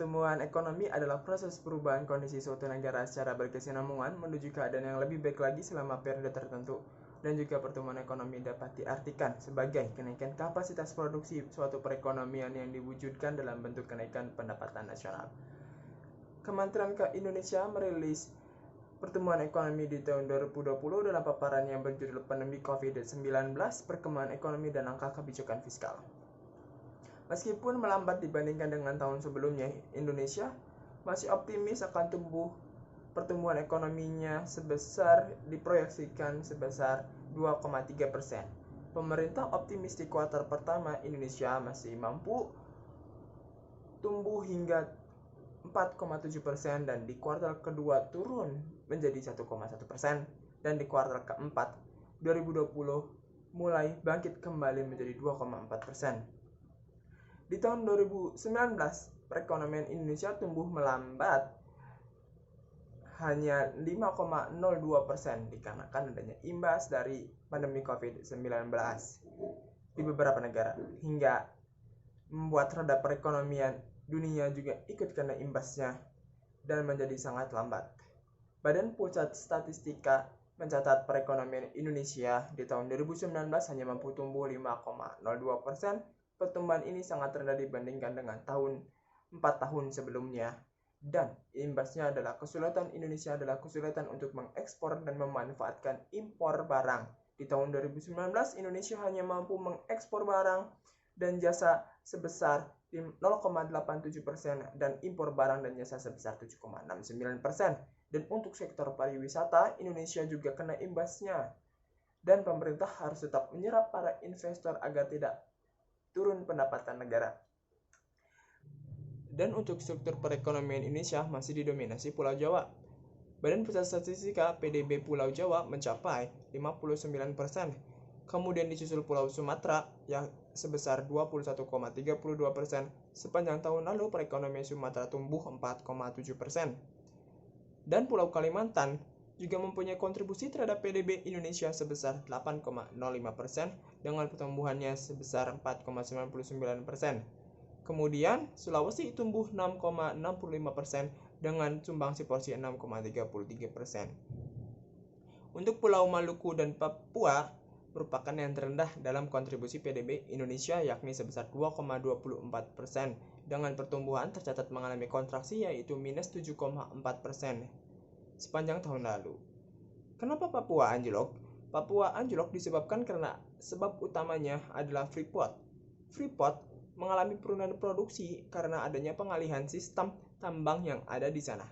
Pertumbuhan ekonomi adalah proses perubahan kondisi suatu negara secara berkesinambungan menuju keadaan yang lebih baik lagi selama periode tertentu. Dan juga pertumbuhan ekonomi dapat diartikan sebagai kenaikan kapasitas produksi suatu perekonomian yang diwujudkan dalam bentuk kenaikan pendapatan nasional. Kementerian Indonesia merilis pertumbuhan ekonomi di tahun 2020 dalam paparan yang berjudul Pandemi COVID-19, Perkembangan Ekonomi dan Angka Kebijakan Fiskal. Meskipun melambat dibandingkan dengan tahun sebelumnya, Indonesia masih optimis akan pertumbuhan ekonominya diproyeksikan sebesar 2,3%. Pemerintah optimis di kuartal pertama Indonesia masih mampu tumbuh hingga 4,7% dan di kuartal kedua turun menjadi 1,1% dan di kuartal keempat 2020 mulai bangkit kembali menjadi 2,4%. Di tahun 2019, perekonomian Indonesia tumbuh melambat hanya 5,02% dikarenakan adanya imbas dari pandemi COVID-19 di beberapa negara, hingga membuat roda perekonomian dunia juga ikut kena imbasnya dan menjadi sangat lambat. Badan Pusat Statistika mencatat perekonomian Indonesia di tahun 2019 hanya mampu tumbuh 5,02%. Pertumbuhan ini sangat rendah dibandingkan dengan 4 tahun sebelumnya, dan imbasnya adalah kesulitan Indonesia untuk mengekspor dan memanfaatkan impor barang. Di tahun 2019, Indonesia hanya mampu mengekspor barang dan jasa sebesar 0,87% dan impor barang dan jasa sebesar 7,69%. Dan untuk sektor pariwisata, Indonesia juga kena imbasnya. Dan pemerintah harus tetap menyerap para investor agar tidak turun pendapatan negara. Dan untuk struktur perekonomian Indonesia masih didominasi Pulau Jawa. Badan Pusat Statistika PDB Pulau Jawa mencapai 59%. Kemudian disusul Pulau Sumatera yang sebesar 21,32%. Sepanjang tahun lalu perekonomian Sumatera tumbuh 4,7%. Dan Pulau Kalimantan juga mempunyai kontribusi terhadap PDB Indonesia sebesar 8,05% dengan pertumbuhannya sebesar 4,99%. Kemudian Sulawesi tumbuh 6,65% dengan sumbangsi porsi 6,33%. Untuk Pulau Maluku dan Papua merupakan yang terendah dalam kontribusi PDB Indonesia yakni sebesar 2,24% dengan pertumbuhan tercatat mengalami kontraksi yaitu minus 7,4% sepanjang tahun lalu. Kenapa Papua anjlok? Papua anjlok disebabkan karena sebab utamanya adalah Freeport. Freeport mengalami penurunan produksi karena adanya pengalihan sistem tambang yang ada di sana.